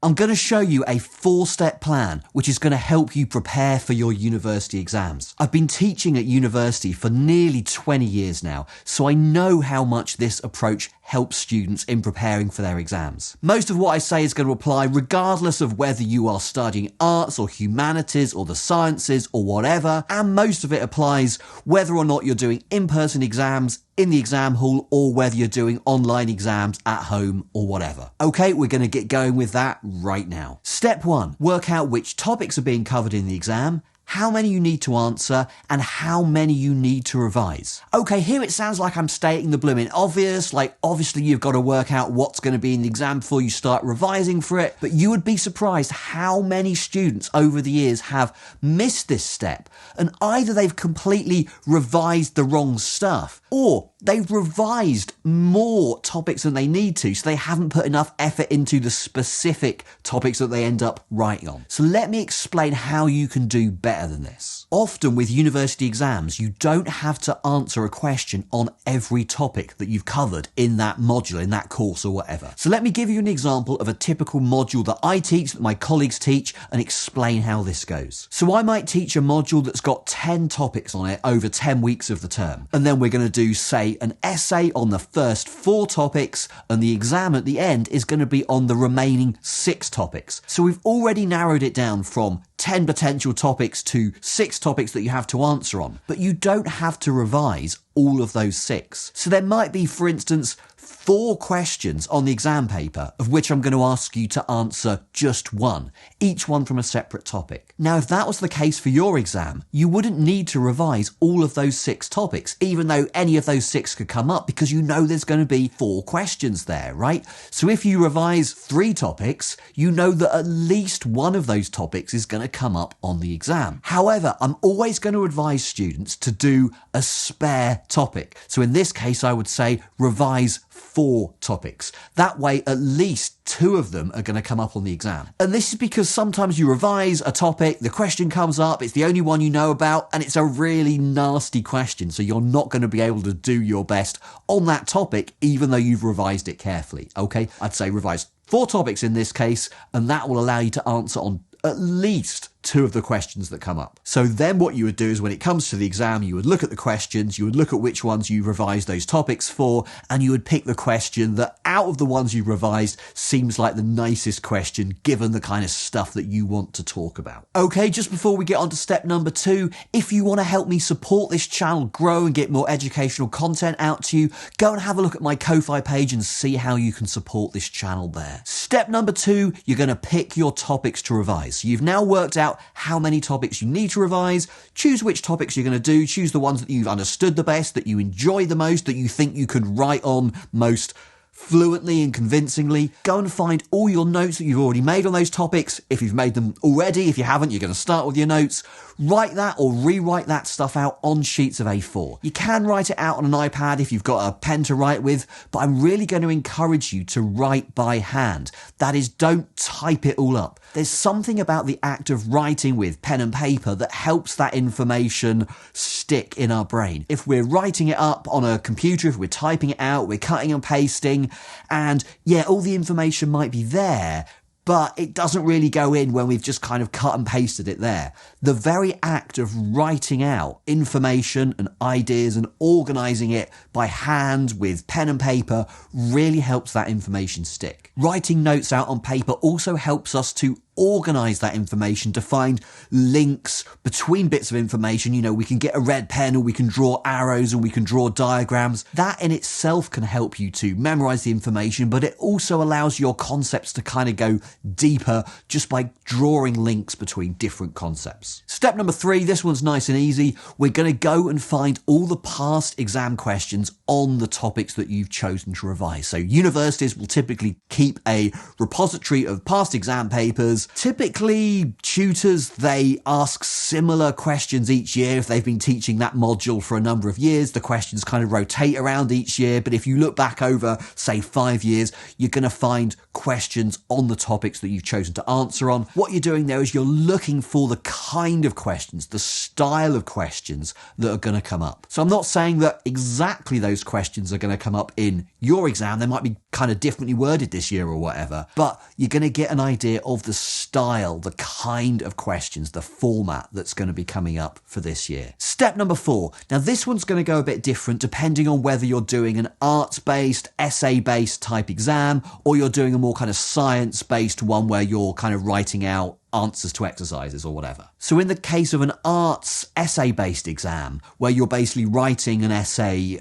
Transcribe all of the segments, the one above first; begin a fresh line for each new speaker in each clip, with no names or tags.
I'm going to show you a 4-step plan which is going to help you prepare for your university exams. I've been teaching at university for nearly 20 years now, so I know how much this approach helps students in preparing for their exams. Most of what I say is going to apply regardless of whether you are studying arts or humanities or the sciences or whatever, and most of it applies whether or not you're doing in-person exams in the exam hall or whether you're doing online exams at home or whatever. Okay, we're going to get going with that right now. Step 1, work out which topics are being covered in the exam, how many you need to answer, and how many you need to revise. Okay, here it sounds like I'm stating the blooming obvious, like obviously you've got to work out what's going to be in the exam before you start revising for it, but you would be surprised how many students over the years have missed this step, and either they've completely revised the wrong stuff, or they've revised more topics than they need to, so they haven't put enough effort into the specific topics that they end up writing on. So let me explain how you can do better than this. Often with university exams, you don't have to answer a question on every topic that you've covered in that module, in that course or whatever. So let me give you an example of a typical module that I teach, that my colleagues teach, and explain how this goes. So I might teach a module that's got 10 topics on it over 10 weeks of the term. And then we're going to do, say, an essay on the first 4 topics, and the exam at the end is going to be on the remaining 6 topics. So we've already narrowed it down from 10 potential topics to 6 topics that you have to answer on, but you don't have to revise all of those 6. So there might be, for instance, 4 questions on the exam paper, of which I'm going to ask you to answer just 1, each one from a separate topic. Now, if that was the case for your exam, you wouldn't need to revise all of those 6 topics, even though any of those 6 could come up, because you know there's going to be 4 questions there, right? So if you revise 3 topics, you know that at least one of those topics is going to come up on the exam. However, I'm always going to advise students to do a spare topic. So in this case, I would say revise 4 topics. That way, at least 2 of them are going to come up on the exam. And this is because sometimes you revise a topic, the question comes up, it's the only one you know about, and it's a really nasty question, so you're not going to be able to do your best on that topic, even though you've revised it carefully. Okay, I'd say revise 4 topics in this case, and that will allow you to answer on at least 2 of the questions that come up. So then what you would do is when it comes to the exam, you would look at the questions, you would look at which ones you revised those topics for, and you would pick the question that out of the ones you revised seems like the nicest question given the kind of stuff that you want to talk about. Okay, just before we get on to step number 2, if you want to help me support this channel grow and get more educational content out to you, go and have a look at my Ko-Fi page and see how you can support this channel there. Step number 2, you're going to pick your topics to revise. So you've now worked out how many topics you need to revise, choose which topics you're going to do, choose the ones that you've understood the best, that you enjoy the most, that you think you could write on most fluently and convincingly. Go and find all your notes that you've already made on those topics. If you've made them already, if you haven't, you're going to start with your notes. Write that or rewrite that stuff out on sheets of A4. You can write it out on an iPad if you've got a pen to write with, but I'm really going to encourage you to write by hand. That is, don't type it all up. There's something about the act of writing with pen and paper that helps that information stick in our brain. If we're writing it up on a computer, if we're typing it out, we're cutting and pasting, and yeah, all the information might be there, but it doesn't really go in when we've just kind of cut and pasted it there. The very act of writing out information and ideas and organising it by hand with pen and paper really helps that information stick. Writing notes out on paper also helps us to organise that information, to find links between bits of information. You know, we can get a red pen, or we can draw arrows, or we can draw diagrams. That in itself can help you to memorise the information, but it also allows your concepts to kind of go deeper just by drawing links between different concepts. Step number 3, this one's nice and easy. We're going to go and find all the past exam questions on the topics that you've chosen to revise. So universities will typically keep a repository of past exam papers is typically tutors, they ask similar questions each year. If they've been teaching that module for a number of years, the questions kind of rotate around each year. But if you look back over, say, 5 years, you're going to find questions on the topics that you've chosen to answer on. What you're doing there is you're looking for the kind of questions, the style of questions that are going to come up. So I'm not saying that exactly those questions are going to come up in your exam. They might be kind of differently worded this year or whatever, but you're going to get an idea of the style, the kind of questions, the format that's going to be coming up for this year. Step number 4. Now this one's going to go a bit different depending on whether you're doing an arts-based, essay-based type exam, or you're doing a more kind of science-based one where you're kind of writing out answers to exercises or whatever. So in the case of an arts essay-based exam, where you're basically writing an essay,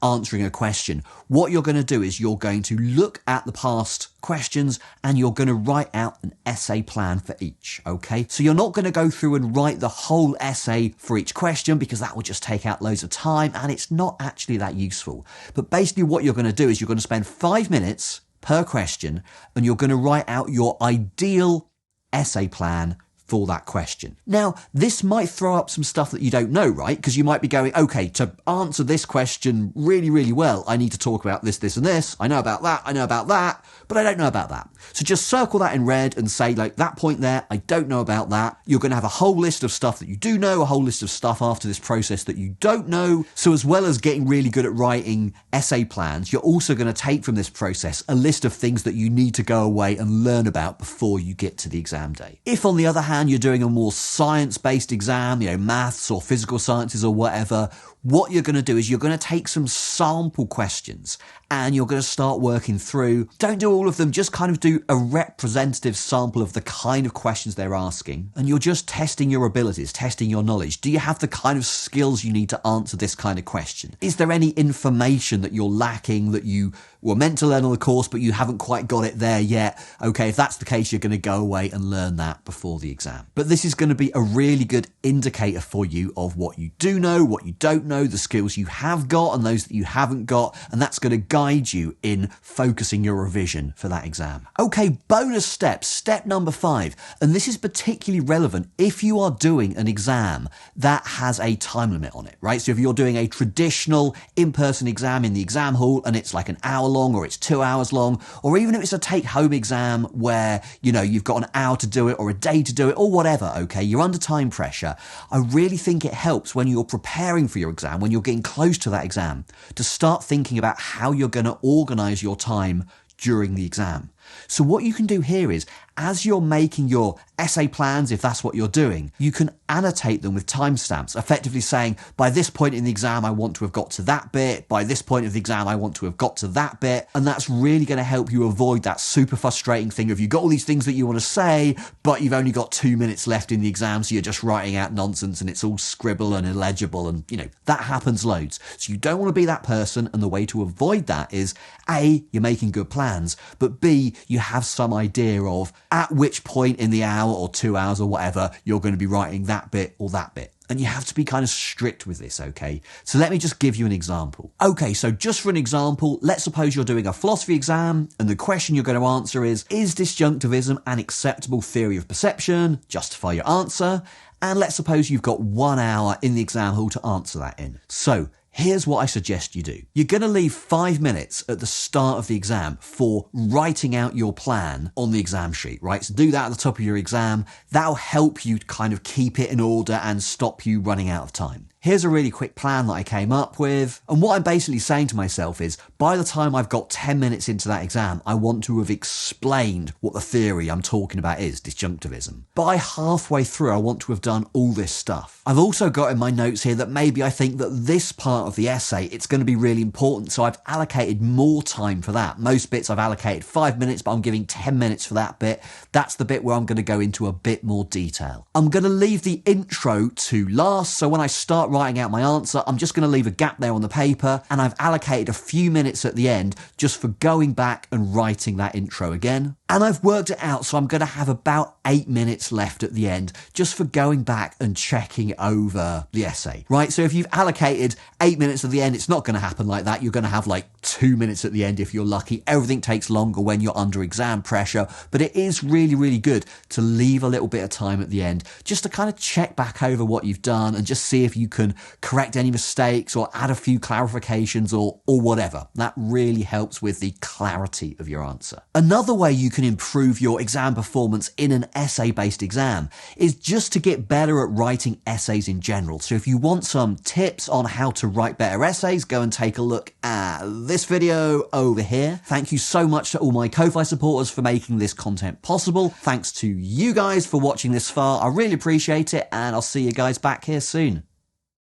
answering a question, what you're going to do is you're going to look at the past questions and you're going to write out an essay plan for each, okay? So you're not going to go through and write the whole essay for each question because that will just take out loads of time and it's not actually that useful. But basically what you're going to do is you're going to spend 5 minutes per question and you're going to write out your ideal essay plan for that question. Now, this might throw up some stuff that you don't know, right? Because you might be going, okay, to answer this question really, really well, I need to talk about this, this, and this. I know about that, but I don't know about that. So just circle that in red and say, like, that point there, I don't know about that. You're going to have a whole list of stuff that you do know, a whole list of stuff after this process that you don't know. So as well as getting really good at writing essay plans, you're also going to take from this process a list of things that you need to go away and learn about before you get to the exam day. If, on the other hand, you're doing a more science-based exam, maths or physical sciences or whatever, what you're going to do is you're going to take some sample questions and you're going to start working through. Don't do all of them, just kind of do a representative sample of the kind of questions they're asking. And you're just testing your abilities, testing your knowledge. Do you have the kind of skills you need to answer this kind of question? Is there any information that you're lacking that you were meant to learn on the course, but you haven't quite got it there yet? Okay, if that's the case, you're going to go away and learn that before the exam. But this is going to be a really good indicator for you of what you do know, what you don't know, the skills you have got and those that you haven't got, and that's going to guide you in focusing your revision for that exam. Okay, bonus step, step number 5, and this is particularly relevant if you are doing an exam that has a time limit on it, right? So if you're doing a traditional in-person exam in the exam hall and it's like an hour long or it's 2 hours long, or even if it's a take-home exam where, you've got an hour to do it or a day to do it or whatever, okay, you're under time pressure, I really think it helps when you're preparing for your exam, when you're getting close to that exam, to start thinking about how you're going to organise your time during the exam. So what you can do here is, as you're making your essay plans, if that's what you're doing, you can annotate them with timestamps, effectively saying, by this point in the exam, I want to have got to that bit. By this point of the exam, I want to have got to that bit. And that's really going to help you avoid that super frustrating thing of you've got all these things that you want to say, but you've only got 2 minutes left in the exam. So you're just writing out nonsense and it's all scribble and illegible. And, that happens loads. So you don't want to be that person. And the way to avoid that is A, you're making good plans, but B, you have some idea of at which point in the hour or 2 hours or whatever, you're going to be writing that bit or that bit. And you have to be kind of strict with this, okay? So let me just give you an example. Okay, so just for an example, let's suppose you're doing a philosophy exam and the question you're going to answer is disjunctivism an acceptable theory of perception? Justify your answer. And let's suppose you've got 1 hour in the exam hall to answer that in. So here's what I suggest you do. You're going to leave 5 minutes at the start of the exam for writing out your plan on the exam sheet, right? So do that at the top of your exam. That'll help you kind of keep it in order and stop you running out of time. Here's a really quick plan that I came up with. And what I'm basically saying to myself is, by the time I've got 10 minutes into that exam, I want to have explained what the theory I'm talking about is, disjunctivism. By halfway through, I want to have done all this stuff. I've also got in my notes here that maybe I think that this part of the essay, it's going to be really important. So I've allocated more time for that. Most bits I've allocated 5 minutes, but I'm giving 10 minutes for that bit. That's the bit where I'm going to go into a bit more detail. I'm going to leave the intro to last. So when I start writing out my answer, I'm just going to leave a gap there on the paper, and I've allocated a few minutes at the end just for going back and writing that intro again. And I've worked it out, so I'm going to have about 8 minutes left at the end just for going back and checking over the essay, right? So if you've allocated 8 minutes at the end, it's not going to happen like that. You're going to have like 2 minutes at the end if you're lucky. Everything takes longer when you're under exam pressure, but it is really, really good to leave a little bit of time at the end just to kind of check back over what you've done and just see if you can correct any mistakes or add a few clarifications or whatever. That really helps with the clarity of your answer. Another way you can improve your exam performance in an essay-based exam is just to get better at writing essays in general. So if you want some tips on how to write better essays, go and take a look at this video over here. Thank you so much to all my Ko-Fi supporters for making this content possible. Thanks to you guys for watching this far. I really appreciate it, and I'll see you guys back here soon.